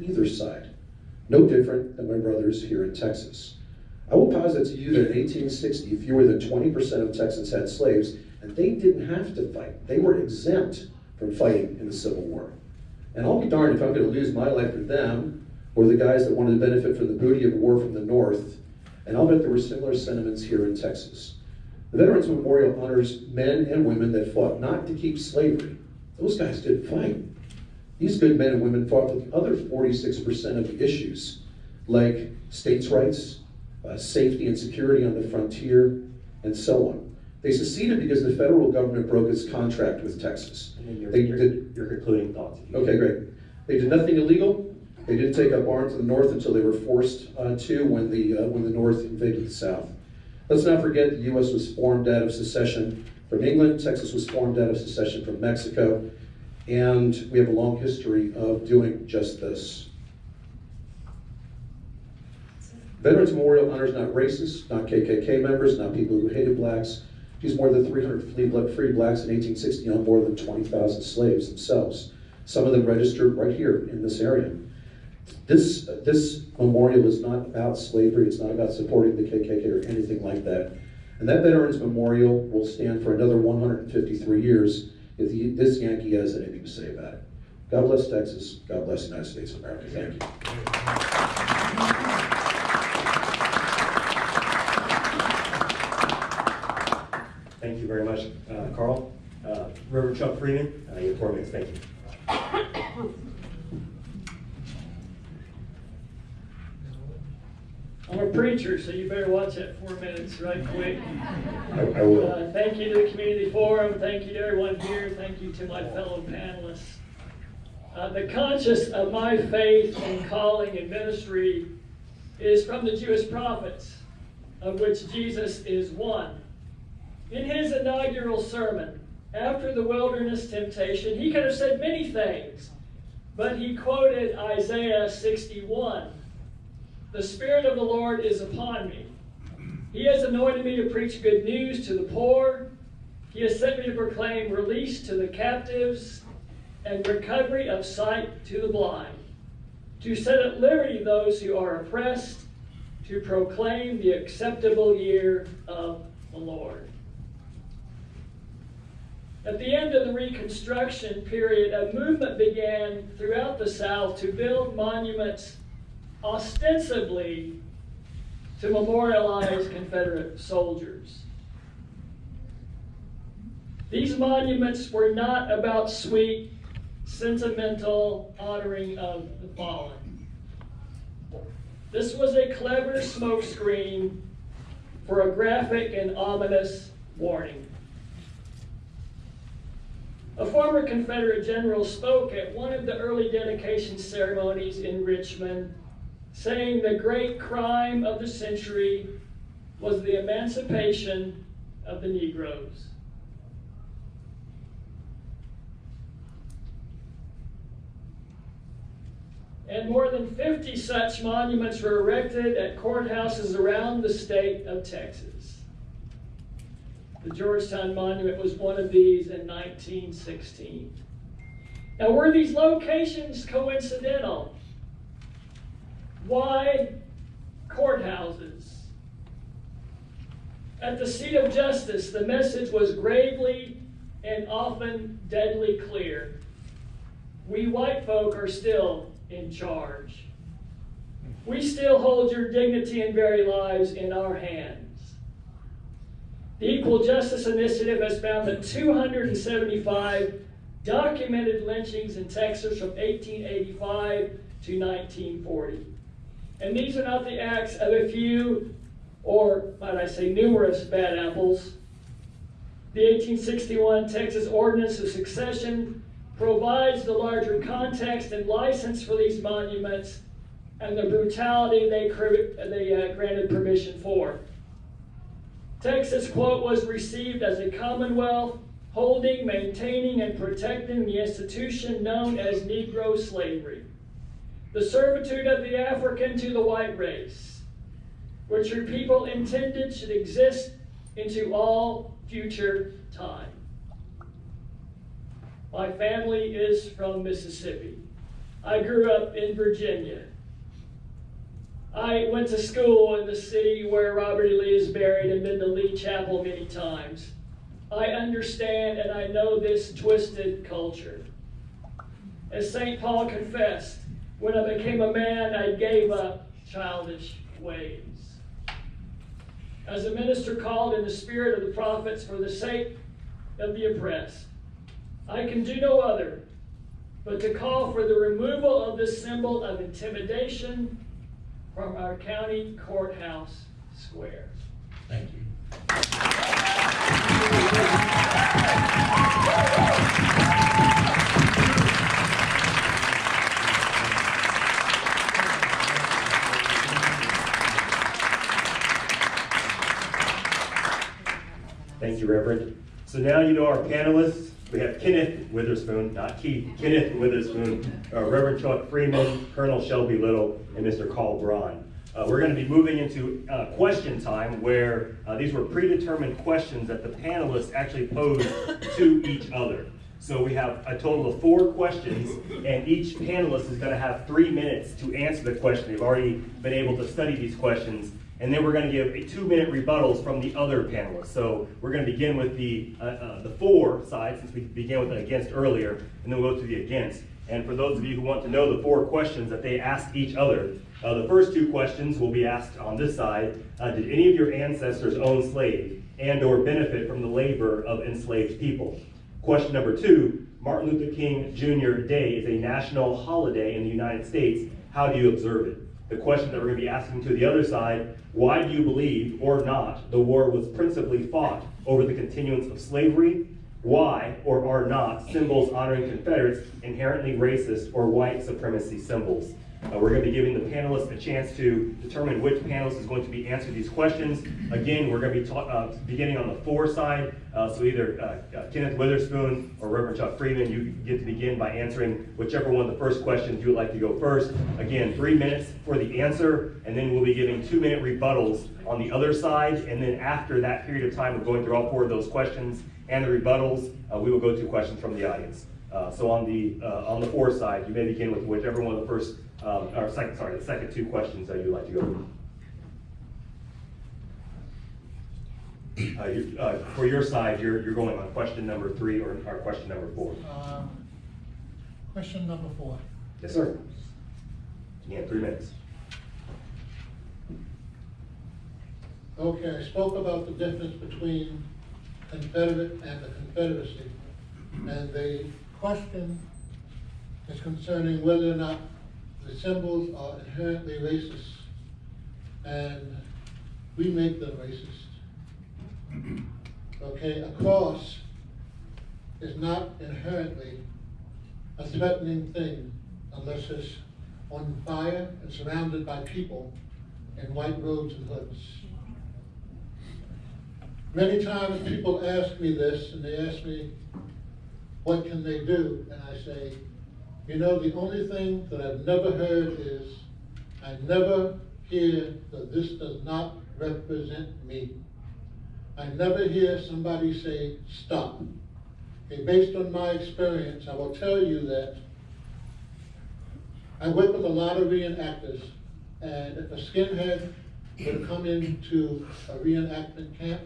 either side. No different than my brothers here in Texas. I will posit to you that in 1860, fewer than 20% of Texans had slaves, and they didn't have to fight. They were exempt from fighting in the Civil War. And I'll be darned if I'm going to lose my life for them, or the guys that wanted to benefit from the booty of war from the North. And I'll bet there were similar sentiments here in Texas. The Veterans Memorial honors men and women that fought not to keep slavery. Those guys didn't fight. These good men and women fought for the other 46% of the issues, like states' rights, safety and security on the frontier, and so on. They seceded because the federal government broke its contract with Texas. And your concluding thoughts. Okay, great. They did nothing illegal. They didn't take up arms in the North until they were forced to when the North invaded the South. Let's not forget the U.S. was formed out of secession from England. Texas was formed out of secession from Mexico. And we have a long history of doing just this. Veterans Memorial honors not racists, not KKK members, not people who hated blacks. These more than 300 freed blacks in 1860 on more than 20,000 slaves themselves. Some of them registered right here in this area. This memorial is not about slavery. It's not about supporting the KKK or anything like that. And that Veterans Memorial will stand for another 153 years if this Yankee has anything to say about it. God bless Texas. God bless the United States of America. Thank you. Thank you very much, Carl. Reverend Chuck Freeman, you have 4 minutes. Thank you. I'm a preacher, so you better watch that 4 minutes right quick. I will. Thank you to the Community Forum. Thank you to everyone here. Thank you to my fellow panelists. The conscience of my faith and calling and ministry is from the Jewish prophets, of which Jesus is one. In his inaugural sermon, after the wilderness temptation, he could have said many things, but he quoted Isaiah 61. The Spirit of the Lord is upon me. He has anointed me to preach good news to the poor. He has sent me to proclaim release to the captives and recovery of sight to the blind, to set at liberty those who are oppressed, to proclaim the acceptable year of the Lord. At the end of the Reconstruction period, a movement began throughout the South to build monuments ostensibly to memorialize Confederate soldiers. These monuments were not about sweet, sentimental honoring of the fallen. This was a clever smokescreen for a graphic and ominous warning. A former Confederate general spoke at one of the early dedication ceremonies in Richmond, saying the great crime of the century was the emancipation of the Negroes. And more than 50 such monuments were erected at courthouses around the state of Texas. The Georgetown Monument was one of these in 1916. Now, were these locations coincidental? Why courthouses? At the seat of justice, the message was gravely and often deadly clear. We white folk are still in charge. We still hold your dignity and very lives in our hands. The Equal Justice Initiative has found that 275 documented lynchings in Texas from 1885 to 1940. And these are not the acts of a few, or might I say numerous, bad apples. The 1861 Texas Ordinance of Succession provides the larger context and license for these monuments and the brutality they granted permission for. Texas, quote, was received as a commonwealth, holding, maintaining, and protecting the institution known as Negro slavery, the servitude of the African to the white race, which your people intended should exist into all future time. My family is from Mississippi. I grew up in Virginia. I went to school in the city where Robert E. Lee is buried and been to Lee Chapel many times. I understand and I know this twisted culture. As St. Paul confessed, when I became a man, I gave up childish ways. As a minister called in the spirit of the prophets for the sake of the oppressed, I can do no other but to call for the removal of this symbol of intimidation from our county courthouse square. Thank you. Thank you, Reverend. So now you know our panelists. We have Kenneth Witherspoon, not Keith, Kenneth Witherspoon, Reverend Chuck Freeman, Colonel Shelby Little, and Mr. Carl Braun. We're going to be moving into question time where these were predetermined questions that the panelists actually posed to each other. So we have a total of 4 questions, and each panelist is going to have 3 minutes to answer the question. They've already been able to study these questions. And then we're going to give a 2-minute rebuttals from the other panelists. So we're going to begin with the for side, since we began with the against earlier, and then we'll go to the against. And for those of you who want to know the 4 questions that they asked each other, the first 2 questions will be asked on this side. Did any of your ancestors own slaves and or benefit from the labor of enslaved people? Question number 2, Martin Luther King Jr. Day is a national holiday in the United States. How do you observe it? The question that we're going to be asking to the other side, why do you believe or not the war was principally fought over the continuance of slavery? Why or are not symbols honoring Confederates inherently racist or white supremacy symbols? We're going to be giving the panelists a chance to determine which panelist is going to be answering these questions. Again, we're going to be beginning on the for side. So either Kenneth Witherspoon or Reverend Chuck Freeman, you get to begin by answering whichever one of the first questions you would like to go first. Again, 3 minutes for the answer, and then we'll be giving 2-minute rebuttals on the other side. And then after that period of time of going through all 4 of those questions and the rebuttals, we will go to questions from the audience. So on the for side, you may begin with whichever one of the first the second 2 questions that you'd like to go with. For your side, you're going on question number 3 or question number 4. Question number 4. Yes, sir. You have 3 minutes. Okay, I spoke about the difference between Confederate and the Confederacy, and the question is concerning whether or not the symbols are inherently racist, and we make them racist. Okay, a cross is not inherently a threatening thing unless it's on fire and surrounded by people in white robes and hoods. Many times people ask me this, and they ask me, what can they do? And I say, you know, the only thing that I've never heard is, I never hear that this does not represent me. I never hear somebody say, stop. Okay, based on my experience, I will tell you that I work with a lot of reenactors, and if a skinhead were to come into a reenactment camp,